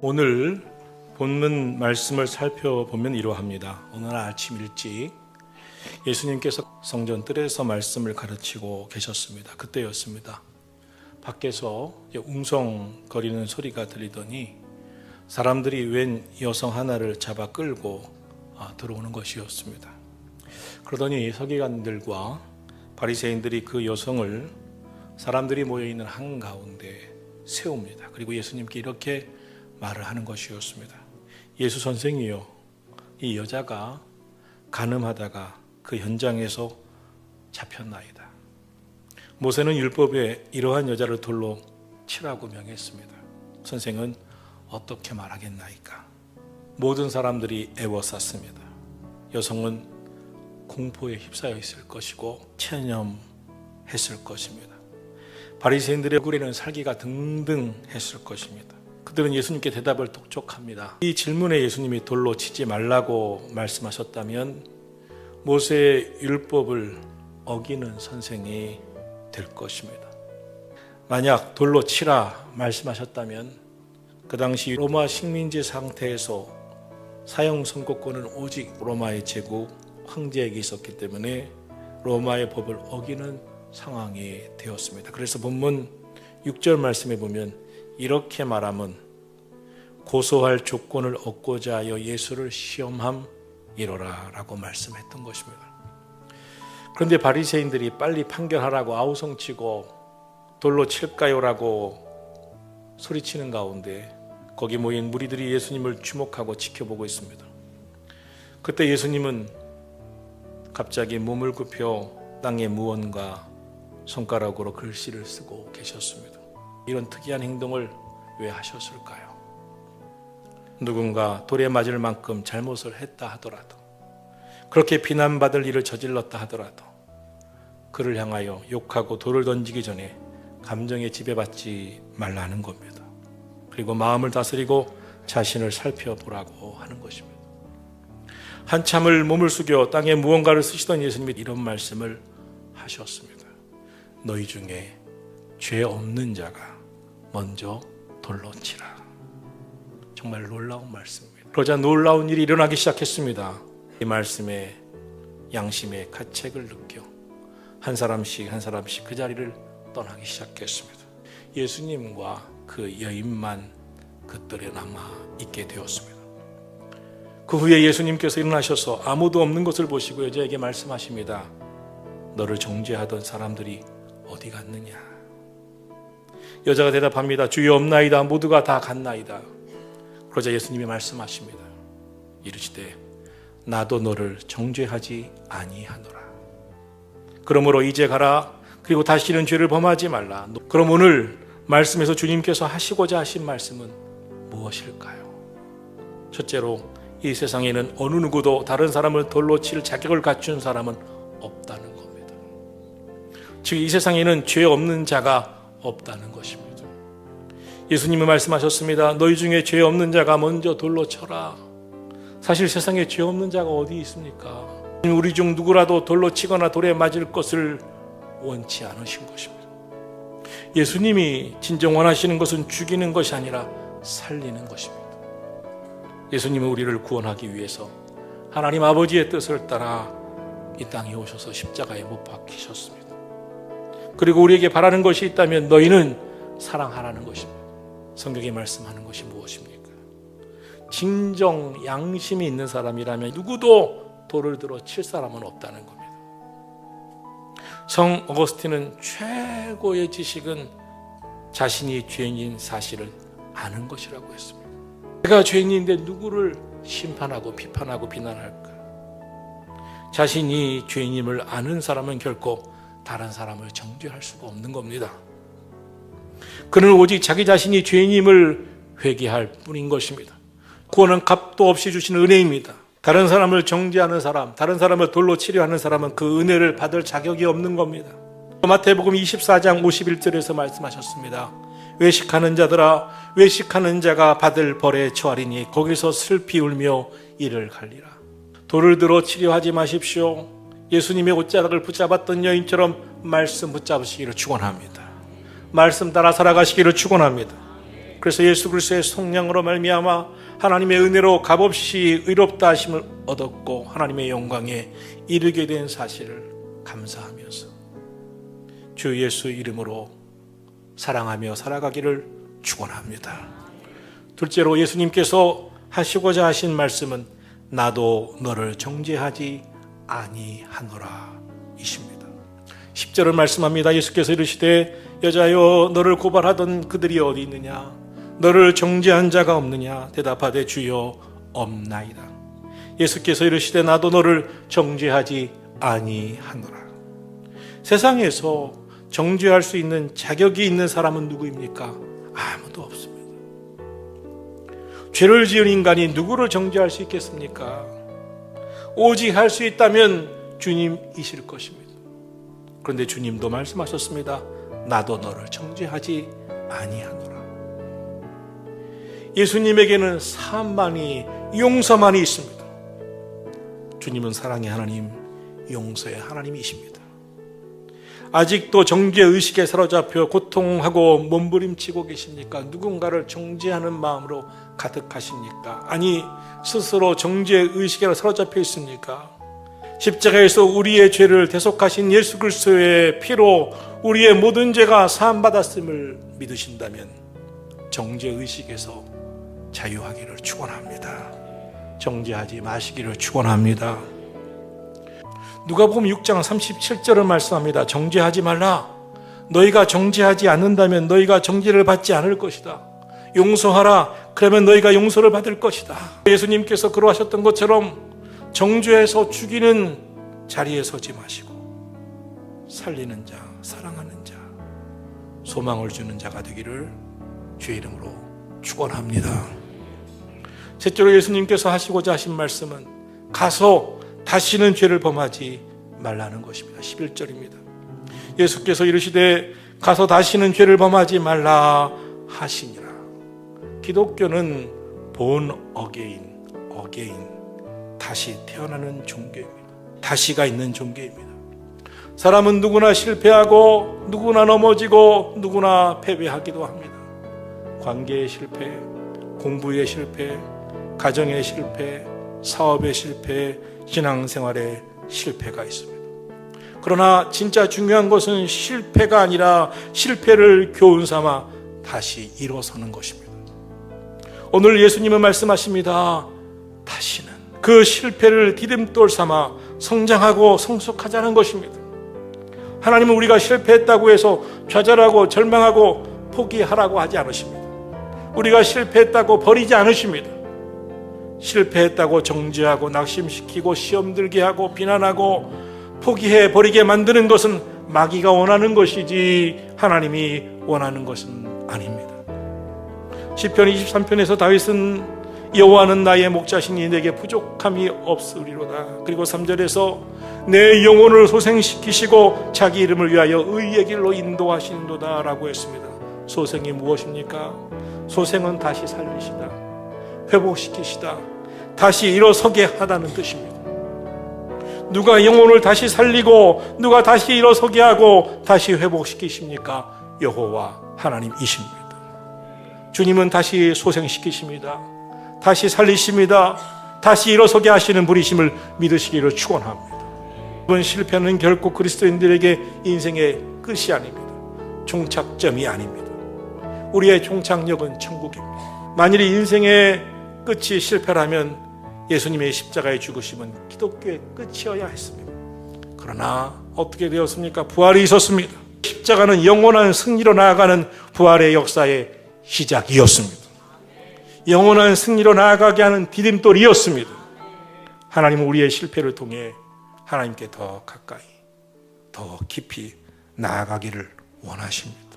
오늘 본문 말씀을 살펴보면 이러합니다. 오늘 아침 일찍 예수님께서 성전 뜰에서 말씀을 가르치고 계셨습니다. 그때였습니다. 밖에서 웅성거리는 소리가 들리더니 사람들이 웬 여성 하나를 잡아 끌고 들어오는 것이었습니다. 그러더니 서기관들과 바리새인들이 그 여성을 사람들이 모여있는 한가운데 세웁니다. 그리고 예수님께 이렇게 말을 하는 것이었습니다. 예수 선생이요, 이 여자가 간음하다가 그 현장에서 잡혔나이다. 모세는 율법에 이러한 여자를 돌로 치라고 명했습니다. 선생은 어떻게 말하겠나이까? 모든 사람들이 애워쌌습니다. 여성은 공포에 휩싸여 있을 것이고 체념했을 것입니다. 바리새인들의 얼굴에는 살기가 등등했을 것입니다. 그들은 예수님께 대답을 독촉합니다. 이 질문에 예수님이 돌로 치지 말라고 말씀하셨다면 모세의 율법을 어기는 선생이 될 것입니다. 만약 돌로 치라 말씀하셨다면 그 당시 로마 식민지 상태에서 사형 선고권은 오직 로마의 제국 황제에게 있었기 때문에 로마의 법을 어기는 상황이 되었습니다. 그래서 본문 6절 말씀에 보면 이렇게 말하면 고소할 조건을 얻고자 하여 예수를 시험함이로라 라고 말씀했던 것입니다. 그런데 바리새인들이 빨리 판결하라고 아우성치고 돌로 칠까요? 라고 소리치는 가운데 거기 모인 무리들이 예수님을 주목하고 지켜보고 있습니다. 그때 예수님은 갑자기 몸을 굽혀 땅에 무언가 손가락으로 글씨를 쓰고 계셨습니다. 이런 특이한 행동을 왜 하셨을까요? 누군가 돌에 맞을 만큼 잘못을 했다 하더라도, 그렇게 비난받을 일을 저질렀다 하더라도 그를 향하여 욕하고 돌을 던지기 전에 감정에 지배받지 말라는 겁니다. 그리고 마음을 다스리고 자신을 살펴보라고 하는 것입니다. 한참을 몸을 숙여 땅에 무언가를 쓰시던 예수님이 이런 말씀을 하셨습니다. 너희 중에 죄 없는 자가 먼저 돌로 치라. 정말 놀라운 말씀입니다. 그러자 놀라운 일이 일어나기 시작했습니다. 이 말씀에 양심의 가책을 느껴 한 사람씩 그 자리를 떠나기 시작했습니다. 예수님과 그 여인만 그들에 남아 있게 되었습니다. 그 후에 예수님께서 일어나셔서 아무도 없는 것을 보시고 여자에게 말씀하십니다. 너를 정죄하던 사람들이 어디 갔느냐? 여자가 대답합니다. 주여 없나이다. 모두가 다 갔나이다. 그러자 예수님이 말씀하십니다. 이르시되 나도 너를 정죄하지 아니하노라. 그러므로 이제 가라. 그리고 다시는 죄를 범하지 말라. 그럼 오늘 말씀에서 주님께서 하시고자 하신 말씀은 무엇일까요? 첫째로 이 세상에는 어느 누구도 다른 사람을 돌로 칠 자격을 갖춘 사람은 없다는 겁니다. 즉 이 세상에는 죄 없는 자가 없다는 것입니다. 예수님은 말씀하셨습니다. 너희 중에 죄 없는 자가 먼저 돌로 쳐라. 사실 세상에 죄 없는 자가 어디 있습니까? 우리 중 누구라도 돌로 치거나 돌에 맞을 것을 원치 않으신 것입니다. 예수님이 진정 원하시는 것은 죽이는 것이 아니라 살리는 것입니다. 예수님은 우리를 구원하기 위해서 하나님 아버지의 뜻을 따라 이 땅에 오셔서 십자가에 못 박히셨습니다. 그리고 우리에게 바라는 것이 있다면 너희는 사랑하라는 것입니다. 성경이 말씀하는 것이 무엇입니까? 진정 양심이 있는 사람이라면 누구도 돌을 들어 칠 사람은 없다는 겁니다. 성 어거스틴은 최고의 지식은 자신이 죄인인 사실을 아는 것이라고 했습니다. 내가 죄인인데 누구를 심판하고 비판하고 비난할까? 자신이 죄인임을 아는 사람은 결코 다른 사람을 정죄할 수가 없는 겁니다. 그는 오직 자기 자신이 죄인임을 회개할 뿐인 것입니다. 구원은 값도 없이 주시는 은혜입니다. 다른 사람을 정죄하는 사람, 다른 사람을 돌로 치려 하는 사람은 그 은혜를 받을 자격이 없는 겁니다. 마태복음 24장 51절에서 말씀하셨습니다. 외식하는 자들아, 외식하는 자가 받을 벌에 처하리니 거기서 슬피 울며 이를 갈리라. 돌을 들어 치려 하지 마십시오. 예수님의 옷자락을 붙잡았던 여인처럼 말씀 붙잡으시기를 축원합니다. 말씀 따라 살아가시기를 축원합니다. 그래서 예수 그리스도의 속량으로 말미암아 하나님의 은혜로 값없이 의롭다 하심을 얻었고 하나님의 영광에 이르게 된 사실을 감사하면서 주 예수 이름으로 사랑하며 살아가기를 축원합니다. 둘째로 예수님께서 하시고자 하신 말씀은 나도 너를 정죄하지 아니하노라 이십니다. 10절을 말씀합니다. 예수께서 이르시되 여자여 너를 고발하던 그들이 어디 있느냐? 너를 정죄한 자가 없느냐? 대답하되 주여 없나이다. 예수께서 이르시되 나도 너를 정죄하지 아니하노라. 세상에서 정죄할 수 있는 자격이 있는 사람은 누구입니까? 아무도 없습니다. 죄를 지은 인간이 누구를 정죄할 수 있겠습니까? 오직 할 수 있다면 주님이실 것입니다. 그런데 주님도 말씀하셨습니다. 나도 너를 정죄하지 아니하노라. 예수님에게는 사함만이 용서만이 있습니다. 주님은 사랑의 하나님, 용서의 하나님이십니다. 아직도 정죄의식에 사로잡혀 고통하고 몸부림치고 계십니까? 누군가를 정죄하는 마음으로 가득하십니까? 아니, 스스로 정죄의식에 사로잡혀 있습니까? 십자가에서 우리의 죄를 대속하신 예수 그리스도의 피로 우리의 모든 죄가 사함받았음을 믿으신다면 정죄의식에서 자유하기를 축원합니다. 정죄하지 마시기를 축원합니다. 누가복음 6장 37절을 말씀합니다. 정죄하지 말라. 너희가 정죄하지 않는다면 너희가 정죄를 받지 않을 것이다. 용서하라. 그러면 너희가 용서를 받을 것이다. 예수님께서 그러하셨던 것처럼 정죄해서 죽이는 자리에 서지 마시고 살리는 자, 사랑하는 자, 소망을 주는 자가 되기를 주의 이름으로 축원합니다. 셋째로 예수님께서 하시고자 하신 말씀은 가서 다시는 죄를 범하지 말라는 것입니다. 11절입니다. 예수께서 이르시되 가서 다시는 죄를 범하지 말라 하시니라. 기독교는 본 어게인, 다시 태어나는 종교입니다. 다시가 있는 종교입니다. 사람은 누구나 실패하고 누구나 넘어지고 누구나 패배하기도 합니다. 관계의 실패, 공부의 실패, 가정의 실패, 사업의 실패, 신앙생활에 실패가 있습니다. 그러나 진짜 중요한 것은 실패가 아니라 실패를 교훈 삼아 다시 일어서는 것입니다. 오늘 예수님은 말씀하십니다. 다시는 그 실패를 디딤돌 삼아 성장하고 성숙하자는 것입니다. 하나님은 우리가 실패했다고 해서 좌절하고 절망하고 포기하라고 하지 않으십니다. 우리가 실패했다고 버리지 않으십니다. 실패했다고 정죄하고 낙심시키고 시험 들게 하고 비난하고 포기해 버리게 만드는 것은 마귀가 원하는 것이지 하나님이 원하는 것은 아닙니다. 시편 23편에서 다윗은 여호와는 나의 목자시니 내게 부족함이 없으리로다. 그리고 3절에서 내 영혼을 소생시키시고 자기 이름을 위하여 의의 길로 인도하신도다 라고 했습니다. 소생이 무엇입니까? 소생은 다시 살리시다, 회복시키시다, 다시 일어서게 하다는 뜻입니다. 누가 영혼을 다시 살리고 누가 다시 일어서게 하고 다시 회복시키십니까? 여호와 하나님이십니다. 주님은 다시 소생시키십니다. 다시 살리십니다. 다시 일어서게 하시는 분이심을 믿으시기를 축원합니다. 이번 실패는 결코 그리스도인들에게 인생의 끝이 아닙니다. 종착점이 아닙니다. 우리의 종착역은 천국입니다. 만일 인생의 끝이 실패라면 예수님의 십자가의 죽으심은 기독교의 끝이어야 했습니다. 그러나 어떻게 되었습니까? 부활이 있었습니다. 십자가는 영원한 승리로 나아가는 부활의 역사의 시작이었습니다. 영원한 승리로 나아가게 하는 디딤돌이었습니다. 하나님은 우리의 실패를 통해 하나님께 더 가까이, 더 깊이 나아가기를 원하십니다.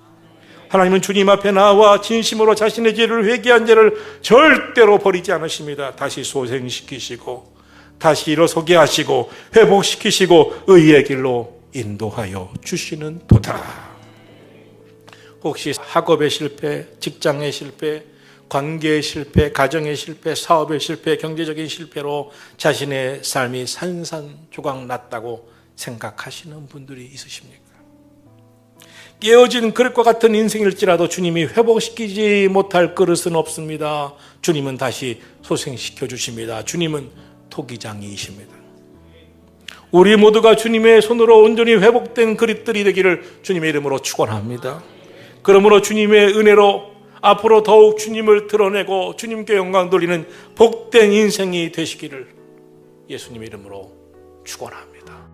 하나님은 주님 앞에 나와 진심으로 자신의 죄를 회개한 죄를 절대로 버리지 않으십니다. 다시 소생시키시고 다시 일어서게 하시고 회복시키시고 의의 길로 인도하여 주시는 도다. 혹시 학업의 실패, 직장의 실패, 관계의 실패, 가정의 실패, 사업의 실패, 경제적인 실패로 자신의 삶이 산산조각 났다고 생각하시는 분들이 있으십니까? 깨어진 그릇과 같은 인생일지라도 주님이 회복시키지 못할 그릇은 없습니다. 주님은 다시 소생시켜 주십니다. 주님은 토기장이십니다. 우리 모두가 주님의 손으로 온전히 회복된 그릇들이 되기를 주님의 이름으로 축원합니다. 그러므로 주님의 은혜로 앞으로 더욱 주님을 드러내고 주님께 영광 돌리는 복된 인생이 되시기를 예수님의 이름으로 축원합니다.